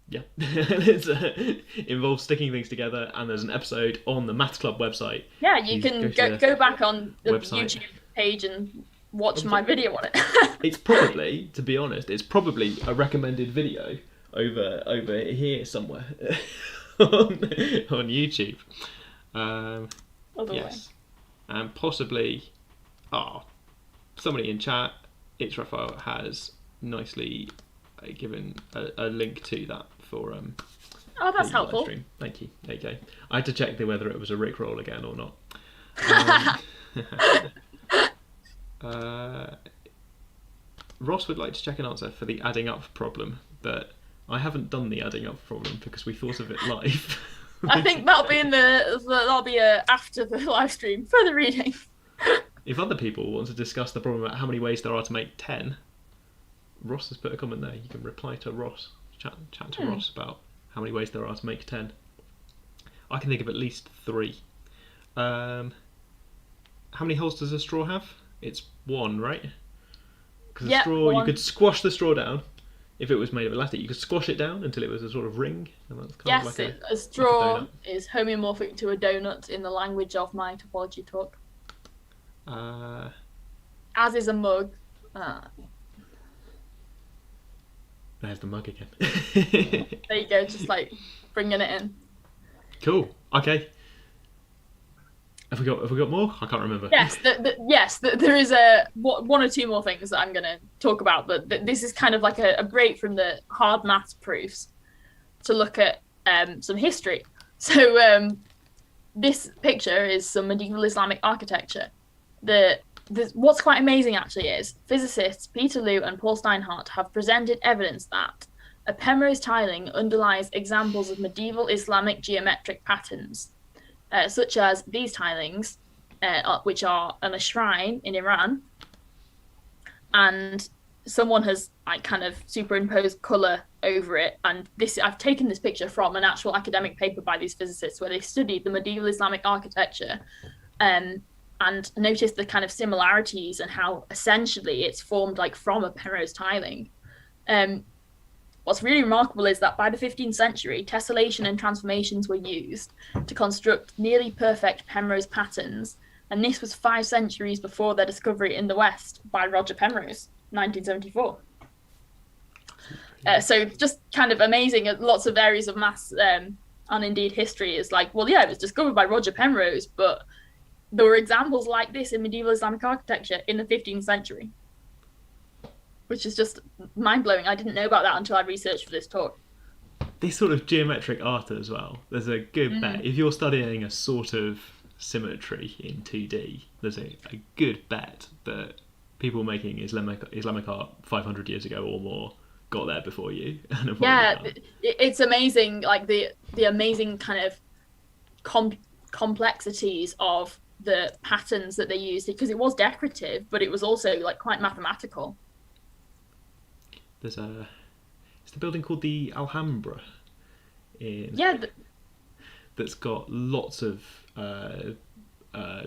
Yeah, it involves sticking things together, and there's an episode on the Maths Club website. Yeah, you can go back on the YouTube page and watch my video on it. It's probably, to be honest, it's probably a recommended video over here somewhere on YouTube. Yes, and possibly, somebody in chat, It's Raphael, has nicely given a link to that for that's helpful. Stream. Thank you. There you go. I had to check whether it was a Rickroll again or not. Ross would like to check an answer for the adding up problem, but I haven't done the adding up problem because we thought of it live. I think that'll be after the live stream, further reading. If other people want to discuss the problem about how many ways there are to make 10, Ross has put a comment there. You can reply to Ross, chat to Ross about how many ways there are to make 10. I can think of at least 3. How many holes does a straw have? It's 1, right? Because a straw, 1. You could squash the straw down. If it was made of elastic, you could squash it down until it was a sort of ring. And that's kind of like a straw like is homeomorphic to a donut in the language of my topology talk. As is a mug. There's the mug again. There you go, just like bringing it in. Cool. Okay. Have we got more? I can't remember. Yes, there is one or two more things that I'm going to talk about, but this is kind of like a break from the hard maths proofs to look at some history. So this picture is some medieval Islamic architecture. What's quite amazing actually is physicists Peter Liu and Paul Steinhardt have presented evidence that a Penrose tiling underlies examples of medieval Islamic geometric patterns, such as these tilings, which are on a shrine in Iran, and someone has like kind of superimposed colour over it. And I've taken this picture from an actual academic paper by these physicists where they studied the medieval Islamic architecture, and noticed the kind of similarities and how essentially it's formed like from a Penrose tiling. What's really remarkable is that by the 15th century, tessellation and transformations were used to construct nearly perfect Penrose patterns, and this was 5 centuries before their discovery in the West by Roger Penrose, 1974. So just kind of amazing. Lots of areas of maths and indeed history is like, well, yeah, it was discovered by Roger Penrose, but there were examples like this in medieval Islamic architecture in the 15th century, which is just mind-blowing. I didn't know about that until I researched for this talk. This sort of geometric art as well, there's a good bet. If you're studying a sort of symmetry in 2D, there's a good bet that people making Islamic art 500 years ago or more got there before you. Yeah, it's amazing, like the amazing kind of complexities of the patterns that they used, because it was decorative, but it was also like quite mathematical. It's the building called the Alhambra that's got lots of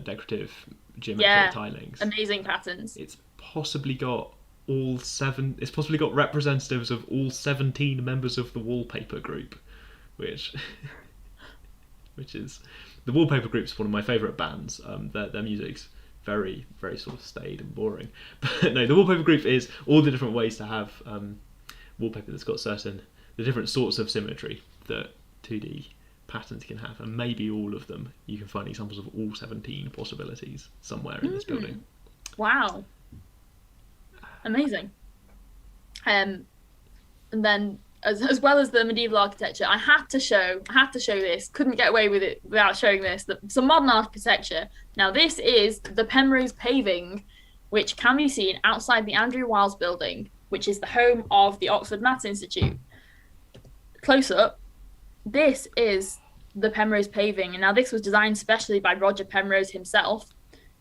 decorative geometric tilings. Amazing patterns. It's possibly got representatives of all 17 members of the Wallpaper Group, which is, the Wallpaper Group's one of my favourite bands. Their music's very, very sort of staid and boring. But no, the Wallpaper Group is all the different ways to have wallpaper that's got the different sorts of symmetry that 2D patterns can have, and maybe all of them. You can find examples of all 17 possibilities somewhere in this building. Wow. Amazing. And then as well as the medieval architecture, I had to show this, couldn't get away with it without showing this, some modern architecture. Now this is the Penrose paving, which can be seen outside the Andrew Wiles building, which is the home of the Oxford Maths Institute. Close up, this is the Penrose paving, and now this was designed specially by Roger Penrose himself,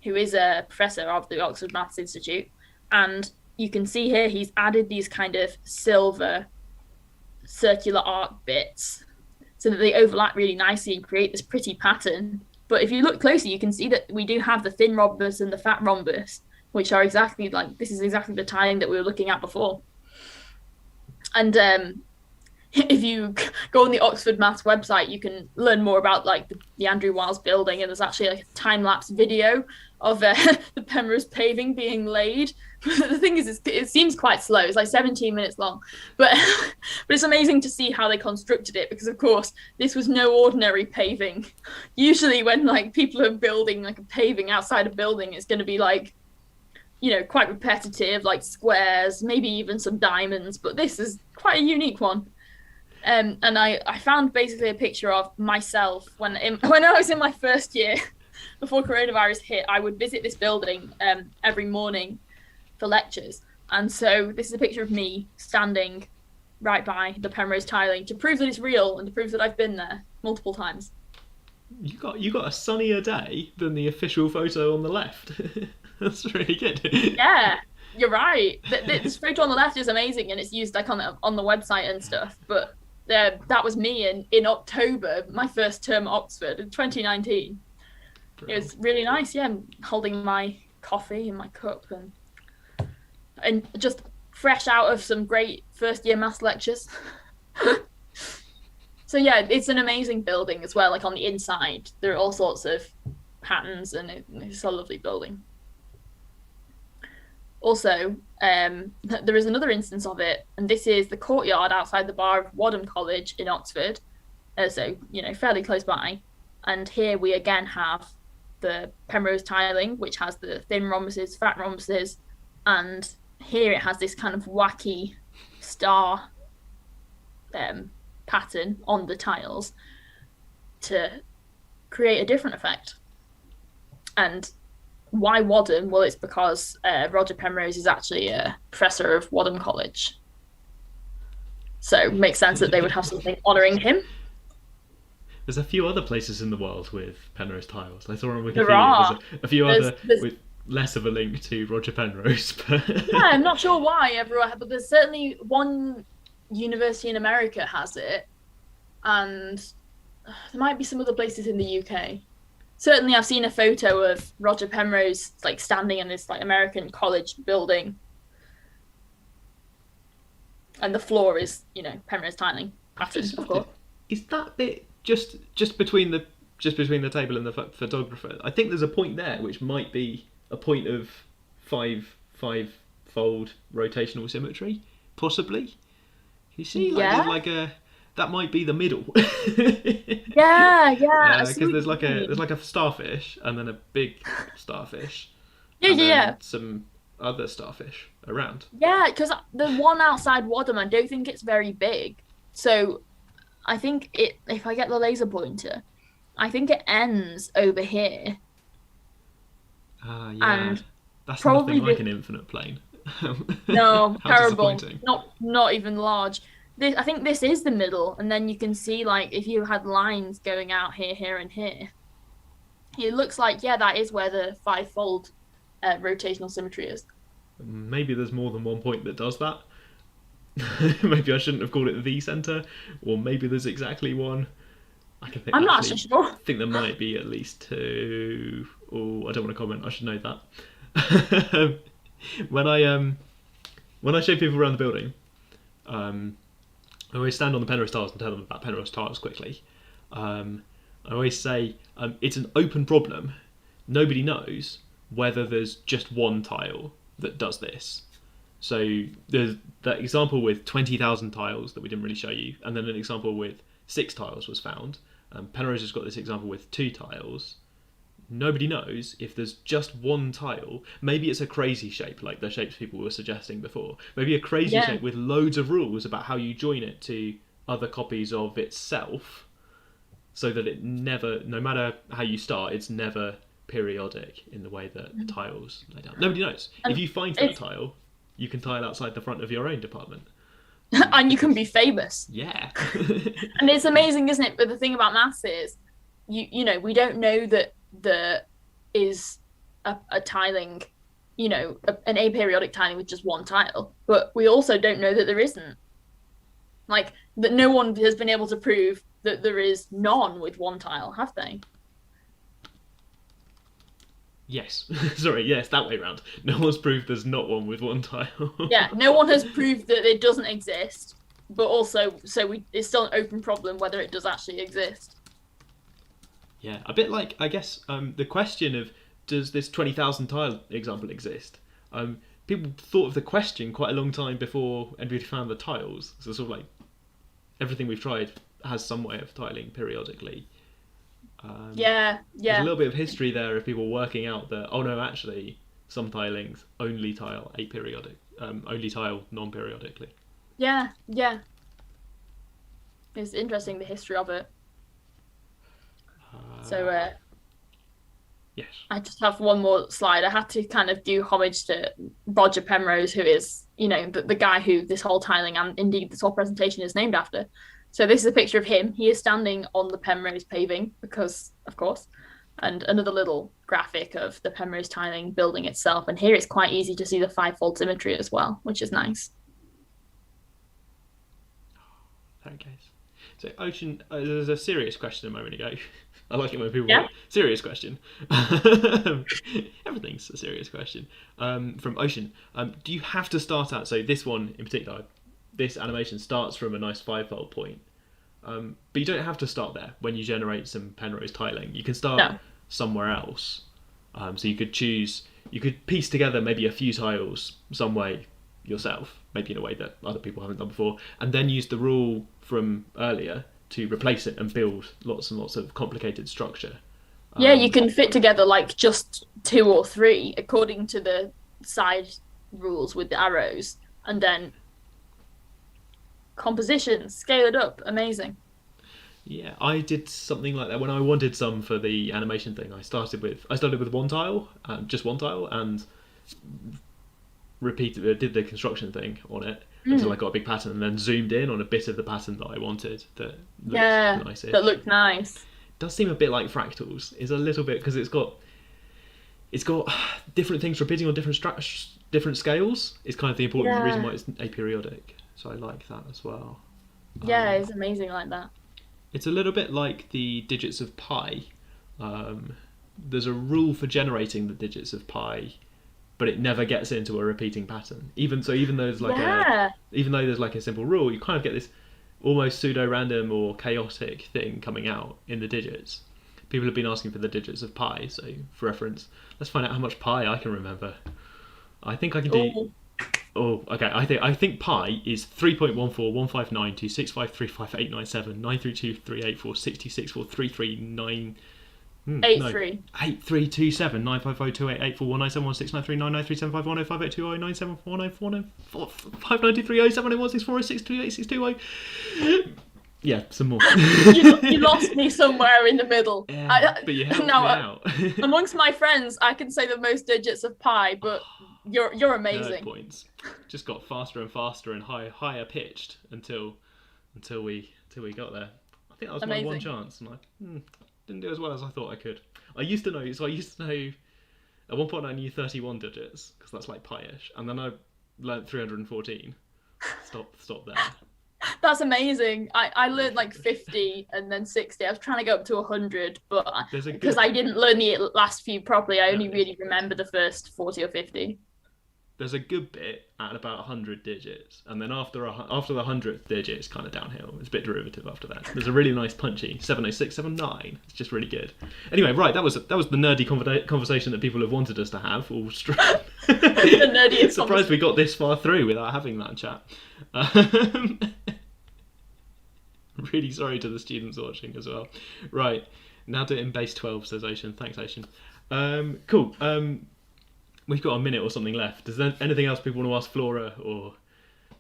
who is a professor of the Oxford Maths Institute. And you can see here he's added these kind of silver circular arc bits so that they overlap really nicely and create this pretty pattern. But if you look closely, you can see that we do have the thin rhombus and the fat rhombus, which are exactly like, this is exactly the tiling that we were looking at before. And if you go on the Oxford Maths website, you can learn more about like the Andrew Wiles building, and there's actually like a time-lapse video of the Penrose paving being laid. The thing is, it seems quite slow. It's like 17 minutes long, but but it's amazing to see how they constructed it, because of course this was no ordinary paving. Usually when like people are building like a paving outside a building, it's going to be like, you know, quite repetitive, like squares, maybe even some diamonds, but this is quite a unique one. And I found basically a picture of myself when I was in my first year before coronavirus hit. I would visit this building every morning for lectures, and so this is a picture of me standing right by the Penrose tiling to prove that it's real and to prove that I've been there multiple times. You got a sunnier day than the official photo on the left. That's really good. Yeah, you're right. This photo on the left is amazing, and it's used like on the website and stuff. But that was me in October, my first term at Oxford in 2019. Brilliant. It was really nice. Yeah, I'm holding my coffee in my cup and just fresh out of some great first year maths lectures. So yeah, it's an amazing building as well. Like on the inside, there are all sorts of patterns, and it's a lovely building. Also, there is another instance of it, and this is the courtyard outside the bar of Wadham College in Oxford, so, you know, fairly close by. And here we again have the Penrose tiling, which has the thin rhombuses, fat rhombuses, and here it has this kind of wacky star pattern on the tiles to create a different effect. And why Wadham? Well, it's because Roger Penrose is actually a professor of Wadham College. So it makes sense that they would have something honouring him. There's a few other places in the world with Penrose tiles. I saw on Wikipedia. There are. There's a few other with less of a link to Roger Penrose. But yeah, I'm not sure why everywhere, but there's certainly one university in America has it, and there might be some other places in the UK. Certainly, I've seen a photo of Roger Penrose like standing in this like American college building, and the floor is, you know, Penrose tiling pattern, of course. Is that bit just between the table and the photographer? I think there's a point there which might be a point of five-fold rotational symmetry, possibly. You see, like, yeah, there's like that might be the middle. yeah. Because there's like a starfish and then a big starfish. Yeah. Some other starfish around. Yeah, because the one outside Wadham, I don't think it's very big. So I think if I get the laser pointer, I think it ends over here. Yeah. And that's probably nothing like an infinite plane. No, terrible. Disappointing. Not even large. I think this is the middle, and then you can see like if you had lines going out here, and here. It looks like, yeah, that is where the five-fold rotational symmetry is. Maybe there's more than one point that does that. Maybe I shouldn't have called it the centre, or maybe there's exactly one. I'm not actually sure. I think there might be at least two. Oh, I don't want to comment. I should know that. When I show people around the building, I always stand on the Penrose tiles and tell them about Penrose tiles quickly. I always say it's an open problem. Nobody knows whether there's just one tile that does this. So there's that example with 20,000 tiles that we didn't really show you, and then an example with 6 tiles was found. Penrose has got this example with 2 tiles. Nobody knows if there's just one tile. Maybe it's a crazy shape, like the shapes people were suggesting before. Maybe a crazy shape with loads of rules about how you join it to other copies of itself, so that it never, no matter how you start, it's never periodic in the way that the tiles lay down. Nobody knows. If you find that tile, you can tile outside the front of your own department. And you can be famous. Yeah. And it's amazing, isn't it? But the thing about maths is, you know, we don't know that there is a tiling, you know, an aperiodic tiling with just one tile, but we also don't know that there isn't. Like that, no one has been able to prove that there is none with one tile, have they? Yes. Sorry, yes, that way round. No one's proved there's not one with one tile. Yeah, no one has proved that it doesn't exist, but also, it's still an open problem whether it does actually exist. Yeah, a bit like, I guess, the question of does this 20,000 tile example exist? People thought of the question quite a long time before anybody found the tiles. So sort of like everything we've tried has some way of tiling periodically. Yeah, There's a yeah, little bit of history there of people working out that, oh no, actually, some tilings only tile aperiodic, only tile non-periodically. yeah, yeah. It's interesting the history of it. So Yes. I just have one more slide. I had to kind of do homage to Roger Penrose, who is, the guy who this whole tiling and indeed this whole presentation is named after. So this is a picture of him. He is standing on the Penrose paving because, of course, and another little graphic of the Penrose tiling building itself. And here it's quite easy to see the fivefold symmetry as well, which is nice. Very nice. So, Ocean, there's a serious question a moment ago. I like it when people Yeah. go, serious question. Everything's a serious question. From Ocean. Do you have to start out, so this one in particular, this animation starts from a nice fivefold point. But you don't have to start there when you generate some Penrose tiling. You can start somewhere else. So you could piece together maybe a few tiles some way yourself, maybe in a way that other people haven't done before, and then use the rule from earlier to replace it and build lots and lots of complicated structure. Yeah, you can fit together like just 2 or 3 according to the side rules with the arrows, and then composition, scale it up, amazing. Yeah, I did something like that when I wanted some for the animation thing. I started with one tile, just one tile, and did the construction thing on it until I got a big pattern, and then zoomed in on a bit of the pattern that I wanted that looked nice. That looked nice. Does seem a bit like fractals. It's a little bit because it's got different things repeating on different scales. It's kind of the important reason why it's aperiodic. So I like that as well. Yeah, it's amazing like that. It's a little bit like the digits of pi. There's a rule for generating the digits of pi, but it never gets into a repeating pattern. Even though there's like a simple rule, you kind of get this almost pseudo-random or chaotic thing coming out in the digits. People have been asking for the digits of pi, so for reference, let's find out how much pi I can remember. I think I can do. Ooh. Oh, okay. I think pi is 3.14159265335897932384664339. 83. 8327 952898502884197197510558209740593070164062862. Yeah, some more. You lost me somewhere in the middle. Yeah, but you helped me out. Amongst my friends, I can say the most digits of pi, but you're amazing. Points just got faster and faster and higher pitched until we got there. I think that was my one chance, and I didn't do as well as I thought I could. I used to know. At one point I knew 31 digits because that's like pi-ish, and then I learnt 314. Stop there. That's amazing. I learned like 50 and then 60. I was trying to go up to 100, but because I didn't learn the last few properly, I only really remember the first 40 or 50. There's a good bit at about 100 digits, and then after the 100th digit, it's kind of downhill. It's a bit derivative after that. There's a really nice punchy 706, 79. It's just really good. Anyway, right, that was the nerdy conversation that people have wanted us to have. All straight. The nerdiest. Surprised we got this far through without having that chat. Really sorry to the students watching as well. Right, now do it in base 12, says Ocean. Thanks, Ocean. Cool. We've got a minute or something left. Is there anything else people want to ask Flora or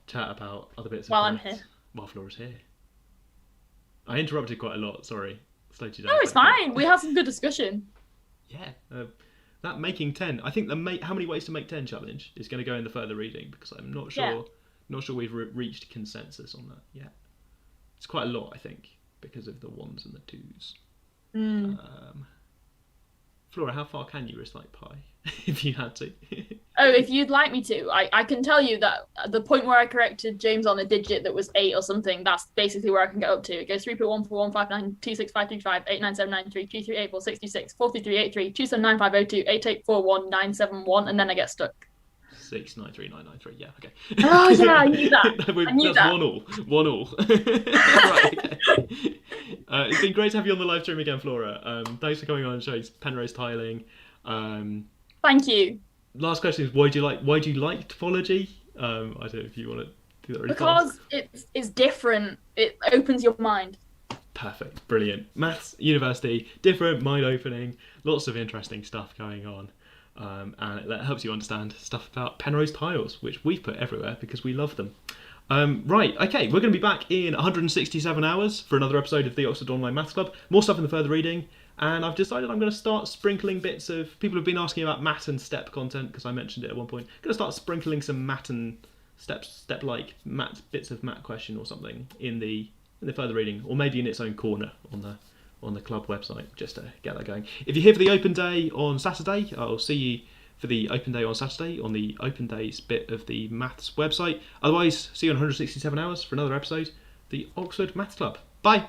chat about other bits of While I'm here. While Flora's here. I interrupted quite a lot, sorry. Slowed you down. No, it's fine. We had some good discussion. Yeah. That making 10, I think how many ways to make 10 challenge is going to go in the further reading because I'm not sure we've reached consensus on that yet. It's quite a lot, I think, because of the 1s and the 2s. Flora, how far can you recite pi if you had to? Oh, if you'd like me to, I can tell you that at the point where I corrected James on a digit that was 8 or something, that's basically where I can get up to. It goes 3.1415926533466433846643383279502884191, and then I get stuck. 693993. Yeah, okay. Oh yeah, I knew that. I knew That's that. 1-1. Right, okay. It's been great to have you on the live stream again, Flora. Thanks for coming on and showing Penrose tiling. Thank you. Last question is why do you like topology? I don't know if you want to do that really fast. Because it's different. It opens your mind. Perfect, brilliant. Maths university, different, mind opening, lots of interesting stuff going on. And that helps you understand stuff about Penrose tiles, which we've put everywhere because we love them. Right, okay, we're going to be back in 167 hours for another episode of the Oxford Online Maths Club. More stuff in the further reading, and I've decided I'm going to start sprinkling bits of... People have been asking about mat and step content, because I mentioned it at one point. I'm going to start sprinkling some mat and step-like mat bits of mat question or something in the further reading, or maybe in its own corner on the club website, just to get that going. If you're here for the open day on Saturday, I'll see you for the open day on Saturday on the open days bit of the maths website. Otherwise, see you in 167 hours for another episode of the Oxford Maths Club. Bye!